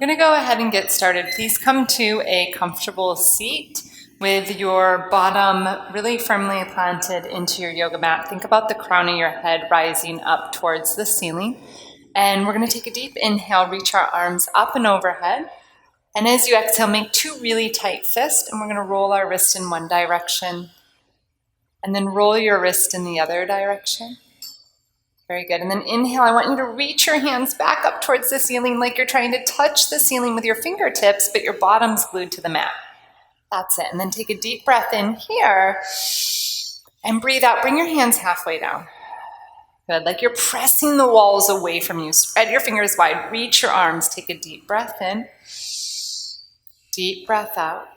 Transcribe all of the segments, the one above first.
going to go ahead and get started. Please come to a comfortable seat with your bottom really firmly planted into your yoga mat. Think about the crown of your head rising up towards the ceiling. And we're going to take a deep inhale, reach our arms up and overhead. And as you exhale, make two really tight fists, and we're going to roll our wrist in one direction and then roll your wrist in the other direction. Very good. And then inhale, I want you to reach your hands back up towards the ceiling like you're trying to touch the ceiling with your fingertips, but your bottom's glued to the mat. That's it. And then take a deep breath in here and breathe out. Bring your hands halfway down. Good. Like you're pressing the walls away from you. Spread your fingers wide. Reach your arms. Take a deep breath in. Deep breath out.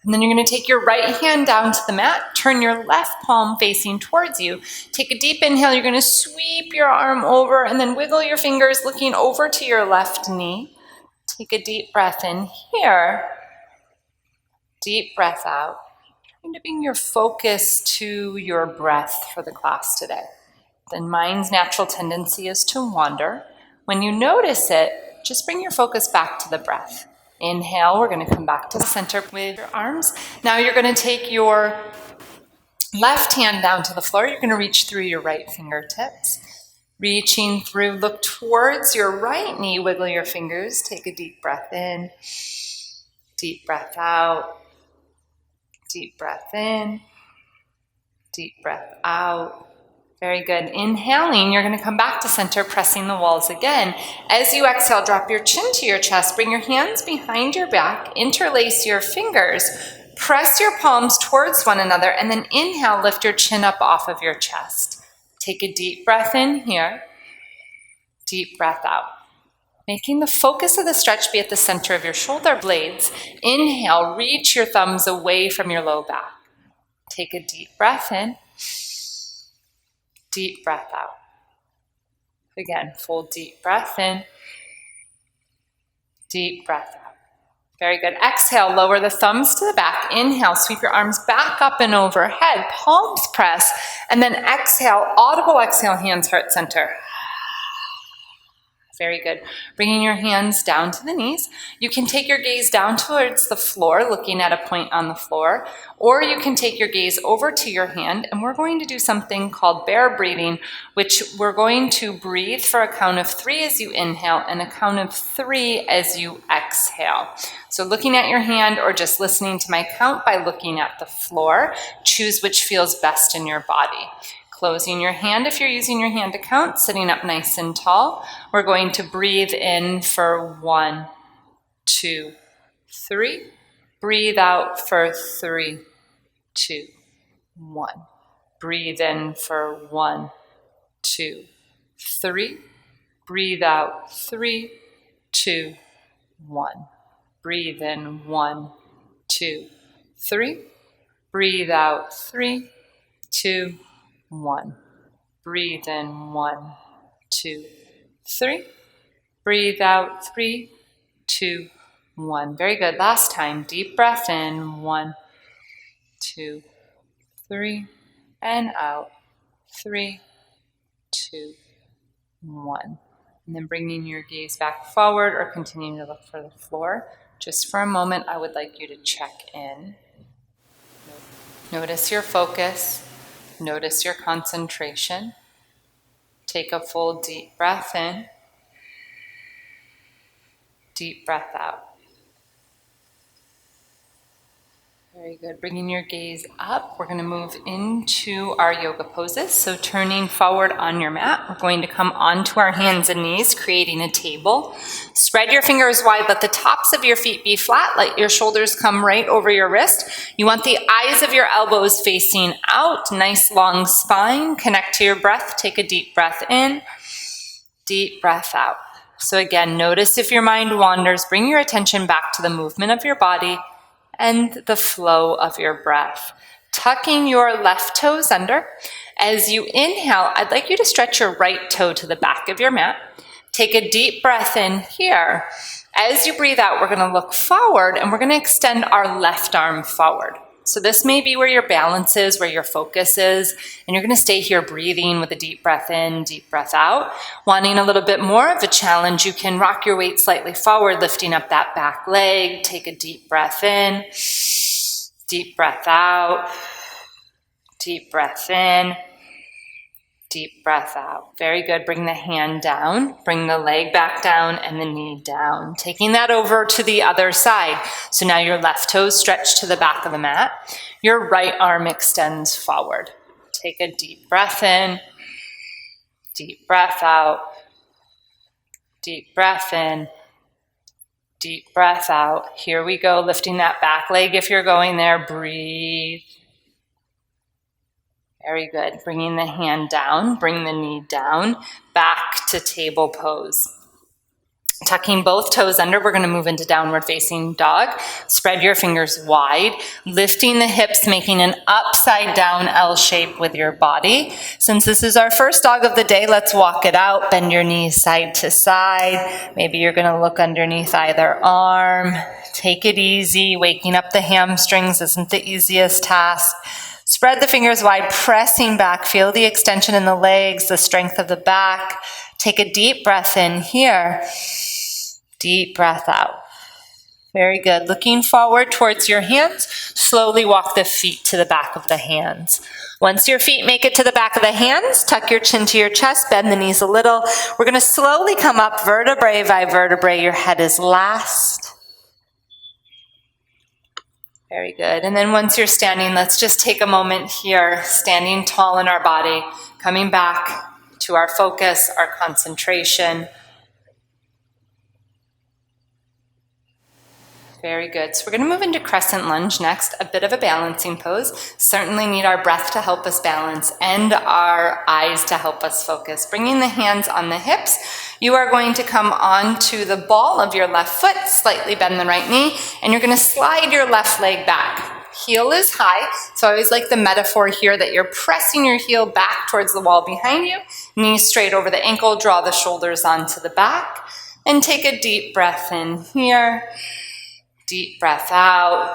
And then you're going to take your right hand down to the mat, turn your left palm facing towards you. Take a deep inhale, you're going to sweep your arm over and then wiggle your fingers looking over to your left knee. Take a deep breath in here. Deep breath out. Trying to bring your focus to your breath for the class today. The mind's natural tendency is to wander. When you notice it, just bring your focus back to the breath. Inhale, we're going to come back to the center with your arms. Now you're going to take your left hand down to the floor. You're going to reach through your right fingertips. Reaching through, look towards your right knee, wiggle your fingers. Take a deep breath in, deep breath out, deep breath in, deep breath out. Very good. Inhaling, you're going to come back to center, pressing the walls again. As you exhale, drop your chin to your chest. Bring your hands behind your back. Interlace your fingers. Press your palms towards one another. And then inhale, lift your chin up off of your chest. Take a deep breath in here. Deep breath out. Making the focus of the stretch be at the center of your shoulder blades. Inhale, reach your thumbs away from your low back. Take a deep breath in. Deep breath out. Again, full deep breath in. Deep breath out. Very good. Exhale, lower the thumbs to the back. Inhale, sweep your arms back up and overhead. Palms press. And then exhale, audible exhale, hands heart center. Very good. Bringing your hands down to the knees. You can take your gaze down towards the floor, looking at a point on the floor, or you can take your gaze over to your hand, and we're going to do something called bear breathing, which we're going to breathe for a count of 3 as you inhale and a count of 3 as you exhale. So looking at your hand or just listening to my count by looking at the floor, choose which feels best in your body. Closing your hand if you're using your hand to count, sitting up nice and tall. We're going to breathe in for 1, 2, 3. Breathe out for 3, 2, 1. Breathe in for 1, 2, 3. Breathe out 3, 2, 1. Breathe in 1, 2, 3. Breathe out 3, 2, 1. Breathe in 1, 2, 3. Breathe out 3, 2, 1. Very good. Last time. Deep breath in. 1, 2, 3. And out. 3, 2, 1. And then bringing your gaze back forward or continuing to look for the floor. Just for a moment, I would like you to check in. Notice your focus. Notice your concentration. Take a full deep breath in. Deep breath out. Very good. Bringing your gaze up, we're going to move into our yoga poses. So turning forward on your mat, we're going to come onto our hands and knees, creating a table. Spread your fingers wide. Let the tops of your feet be flat. Let your shoulders come right over your wrist. You want the eyes of your elbows facing out. Nice long spine. Connect to your breath. Take a deep breath in. Deep breath out. So again, notice if your mind wanders. Bring your attention back to the movement of your body and the flow of your breath. Tucking your left toes under. As you inhale, I'd like you to stretch your right toe to the back of your mat. Take a deep breath in here. As you breathe out, we're going to look forward and we're going to extend our left arm forward. So this may be where your balance is, where your focus is, and you're going to stay here breathing with a deep breath in, deep breath out. Wanting a little bit more of a challenge, you can rock your weight slightly forward, lifting up that back leg. Take a deep breath in, deep breath out, deep breath in, deep breath out. Very good. Bring the hand down, bring the leg back down and the knee down. Taking that over to the other side. So now your left toes stretch to the back of the mat. Your right arm extends forward. Take a deep breath in, deep breath out, deep breath in, deep breath out. Here we go, lifting that back leg if you're going there. Breathe. Very good. Bringing the hand down, bring the knee down, back to table pose. Tucking both toes under, we're going to move into downward facing dog. Spread your fingers wide, lifting the hips, making an upside down L shape with your body. Since this is our first dog of the day, let's walk it out. Bend your knees side to side. Maybe you're going to look underneath either arm. Take it easy. Waking up the hamstrings isn't the easiest task. Spread the fingers wide, pressing back. Feel the extension in the legs, the strength of the back. Take a deep breath in here. Deep breath out. Very good. Looking forward towards your hands. Slowly walk the feet to the back of the hands. Once your feet make it to the back of the hands, tuck your chin to your chest, bend the knees a little. We're going to slowly come up vertebrae by vertebrae. Your head is last. Very good. And then once you're standing, let's just take a moment here, standing tall in our body, coming back to our focus, our concentration. Very good. So we're going to move into crescent lunge next, a bit of a balancing pose. Certainly need our breath to help us balance and our eyes to help us focus. Bringing the hands on the hips, you are going to come onto the ball of your left foot, slightly bend the right knee, and you're going to slide your left leg back. Heel is high, so I always like the metaphor here that you're pressing your heel back towards the wall behind you, knees straight over the ankle, draw the shoulders onto the back, and take a deep breath in here. Deep breath out.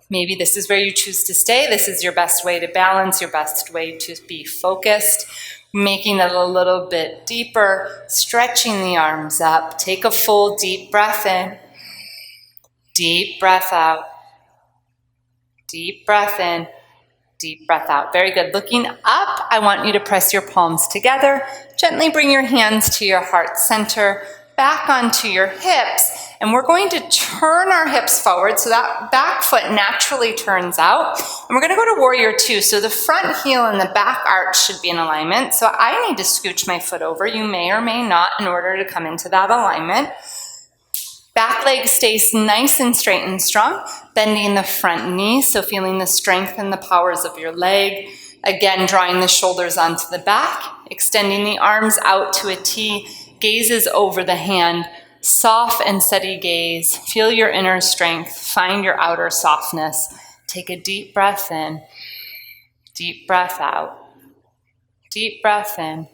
Maybe this is where you choose to stay. This is your best way to balance, your best way to be focused. Making it a little bit deeper, stretching the arms up. Take a full deep breath in. Deep breath out. Deep breath in. Deep breath out. Very good. Looking up, I want you to press your palms together. Gently bring your hands to your heart center, back onto your hips. And we're going to turn our hips forward so that back foot naturally turns out. And we're going to go to warrior two. So the front heel and the back arch should be in alignment. So I need to scooch my foot over. You may or may not in order to come into that alignment. Back leg stays nice and straight and strong. Bending the front knee, so feeling the strength and the powers of your leg. Again, drawing the shoulders onto the back. Extending the arms out to a T. Gazes over the hand. Soft and steady gaze. Feel your inner strength. Find your outer softness. Take a deep breath in. Deep breath out. Deep breath in.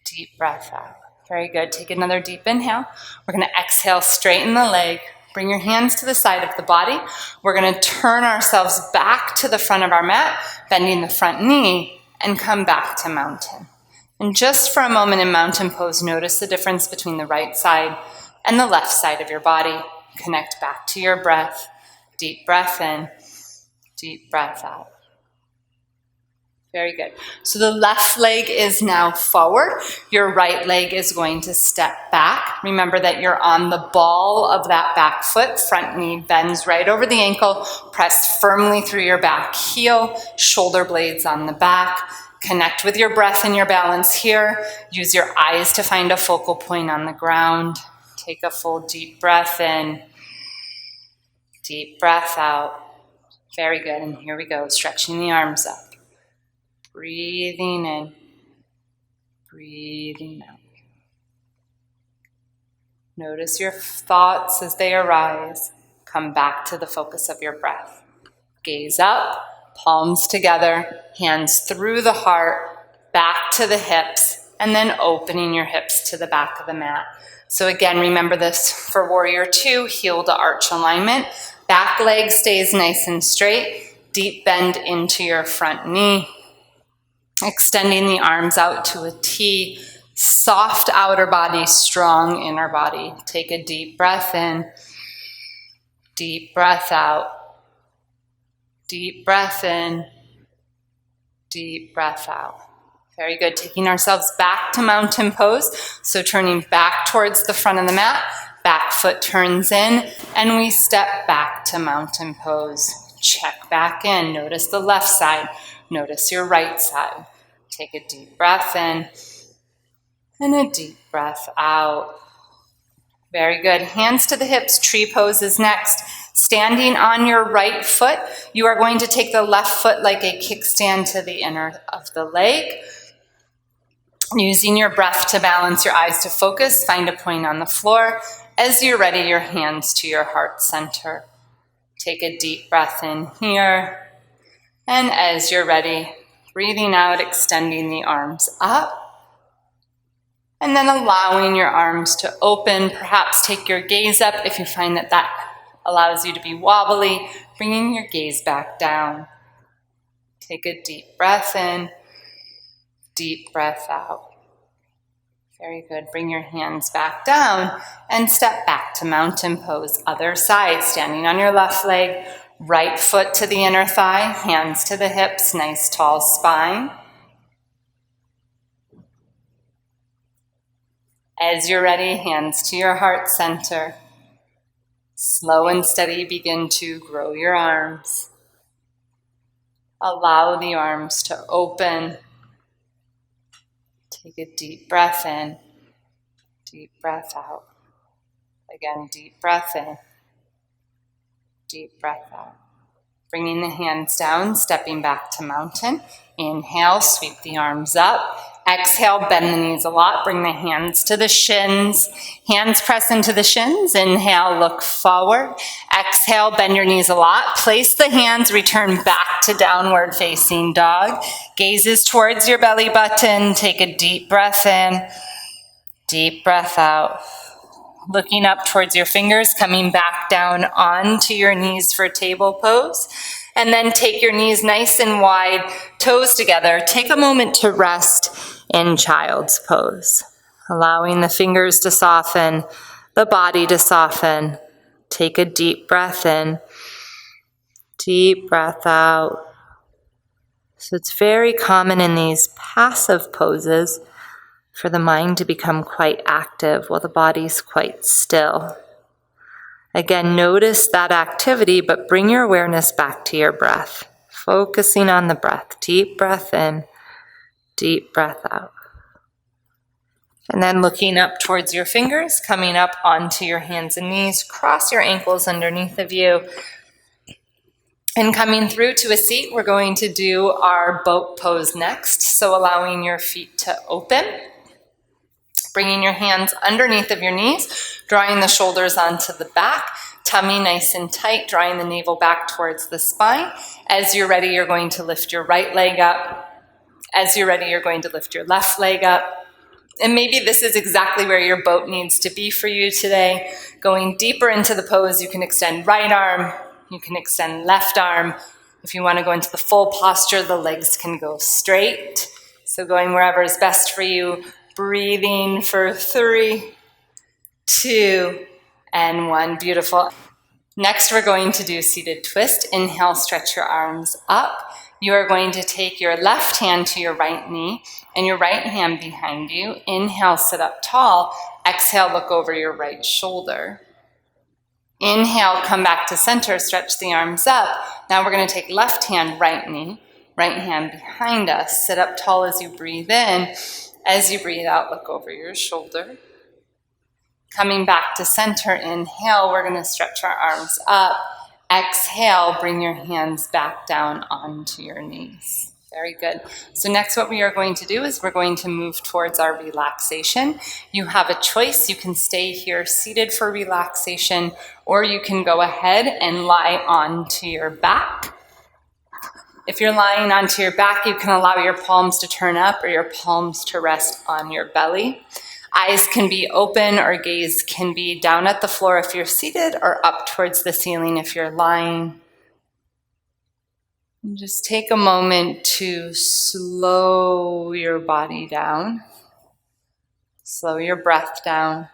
Deep breath out. Very good. Take another deep inhale. We're going to exhale, straighten the leg. Bring your hands to the side of the body. We're going to turn ourselves back to the front of our mat, bending the front knee, and come back to mountain. And just for a moment in mountain pose, notice the difference between the right side and the left side of your body. Connect back to your breath. Deep breath in, deep breath out. Very good. So the left leg is now forward. Your right leg is going to step back. Remember that you're on the ball of that back foot. Front knee bends right over the ankle. Press firmly through your back heel. Shoulder blades on the back. Connect with your breath and your balance here. Use your eyes to find a focal point on the ground. Take a full deep breath in. Deep breath out. Very good. And here we go. Stretching the arms up. Breathing in. Breathing out. Notice your thoughts as they arise. Come back to the focus of your breath. Gaze up. Palms together, hands through the heart, back to the hips, and then opening your hips to the back of the mat. So again, remember this for warrior two, heel to arch alignment. Back leg stays nice and straight. Deep bend into your front knee. Extending the arms out to a T. Soft outer body, strong inner body. Take a deep breath in. Deep breath out. Deep breath in. Deep breath out. Very good. Taking ourselves back to mountain pose. So turning back towards the front of the mat. Back foot turns in. And we step back to mountain pose. Check back in. Notice the left side. Notice your right side. Take a deep breath in. And a deep breath out. Very good. Hands to the hips. Tree pose is next. Standing on your right foot, you are going to take the left foot like a kickstand to the inner of the leg. Using your breath to balance, your eyes to focus, find a point on the floor. As you're ready, your hands to your heart center. Take a deep breath in here. And as you're ready, breathing out, extending the arms up. And then allowing your arms to open. Perhaps take your gaze up if you find that that allows you to be wobbly. Bringing your gaze back down. Take a deep breath in. Deep breath out. Very good. Bring your hands back down and step back to mountain pose. Other side, standing on your left leg. Right foot to the inner thigh. Hands to the hips. Nice tall spine. As you're ready, hands to your heart center. Slow and steady, begin to grow your arms. Allow the arms to open. Take a deep breath in. Deep breath out. Again, deep breath in. Deep breath out. Bringing the hands down, stepping back to mountain. Inhale, sweep the arms up. Exhale, bend the knees a lot. Bring the hands to the shins. Hands press into the shins. Inhale, look forward. Exhale, bend your knees a lot. Place the hands, return back to downward facing dog. Gazes towards your belly button. Take a deep breath in. Deep breath out. Looking up towards your fingers, coming back down onto your knees for table pose. And then take your knees nice and wide, toes together. Take a moment to rest in child's pose. Allowing the fingers to soften, the body to soften. Take a deep breath in. Deep breath out. So it's very common in these passive poses for the mind to become quite active while the body's quite still. Again, notice that activity, but bring your awareness back to your breath. Focusing on the breath. Deep breath in, deep breath out. And then looking up towards your fingers, coming up onto your hands and knees. Cross your ankles underneath of you. And coming through to a seat, we're going to do our boat pose next. So allowing your feet to open. Bringing your hands underneath of your knees, drawing the shoulders onto the back, tummy nice and tight, drawing the navel back towards the spine. As you're ready, you're going to lift your right leg up. As you're ready, you're going to lift your left leg up. And maybe this is exactly where your boat needs to be for you today. Going deeper into the pose, you can extend right arm, you can extend left arm. If you want to go into the full posture, the legs can go straight. So going wherever is best for you. Breathing for 3, 2, and 1. Beautiful. Next, we're going to do seated twist. Inhale, stretch your arms up. You are going to take your left hand to your right knee and your right hand behind you. Inhale, sit up tall. Exhale, look over your right shoulder. Inhale, come back to center, stretch the arms up. Now we're going to take left hand, right knee, right hand behind us. Sit up tall as you breathe in. As you breathe out, look over your shoulder. Coming back to center, inhale, we're going to stretch our arms up. Exhale, bring your hands back down onto your knees. Very good. So next what we are going to do is we're going to move towards our relaxation. You have a choice. You can stay here seated for relaxation, or you can go ahead and lie onto your back. If you're lying onto your back, you can allow your palms to turn up or your palms to rest on your belly. Eyes can be open or gaze can be down at the floor if you're seated or up towards the ceiling if you're lying. And just take a moment to slow your body down. Slow your breath down.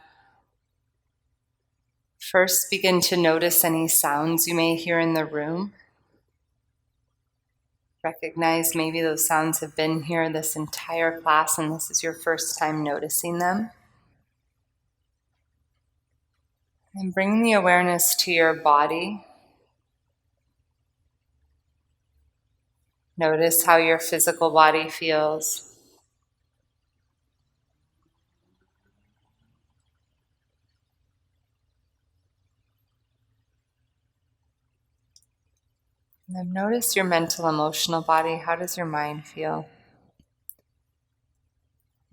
First, begin to notice any sounds you may hear in the room. Recognize maybe those sounds have been here this entire class and this is your first time noticing them. And bring the awareness to your body. Notice how your physical body feels. And then notice your mental, emotional body. How does your mind feel?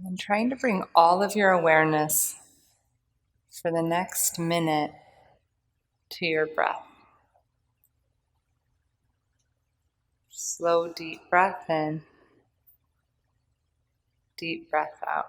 And trying to bring all of your awareness for the next minute to your breath. Slow, deep breath in, deep breath out.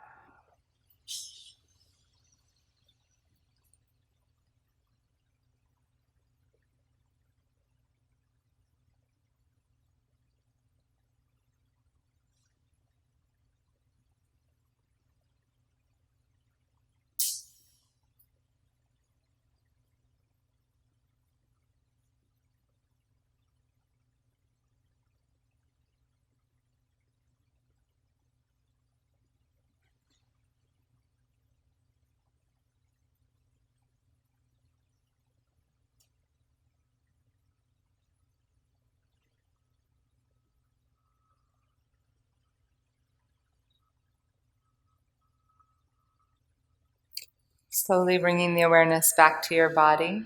Slowly bringing the awareness back to your body.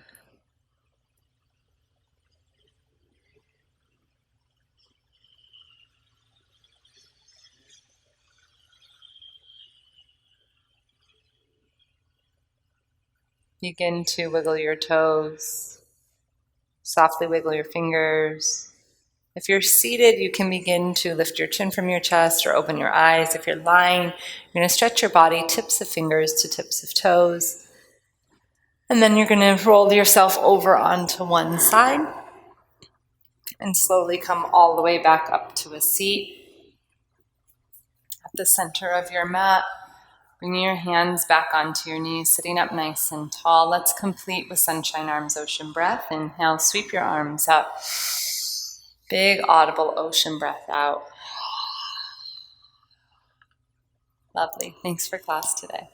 Begin to wiggle your toes. Softly wiggle your fingers. If you're seated, you can begin to lift your chin from your chest or open your eyes. If you're lying, you're going to stretch your body, tips of fingers to tips of toes. And then you're going to roll yourself over onto one side and slowly come all the way back up to a seat at the center of your mat. Bringing your hands back onto your knees, sitting up nice and tall. Let's complete with sunshine arms, ocean breath. Inhale, sweep your arms up. Big audible ocean breath out. Lovely. Thanks for class today.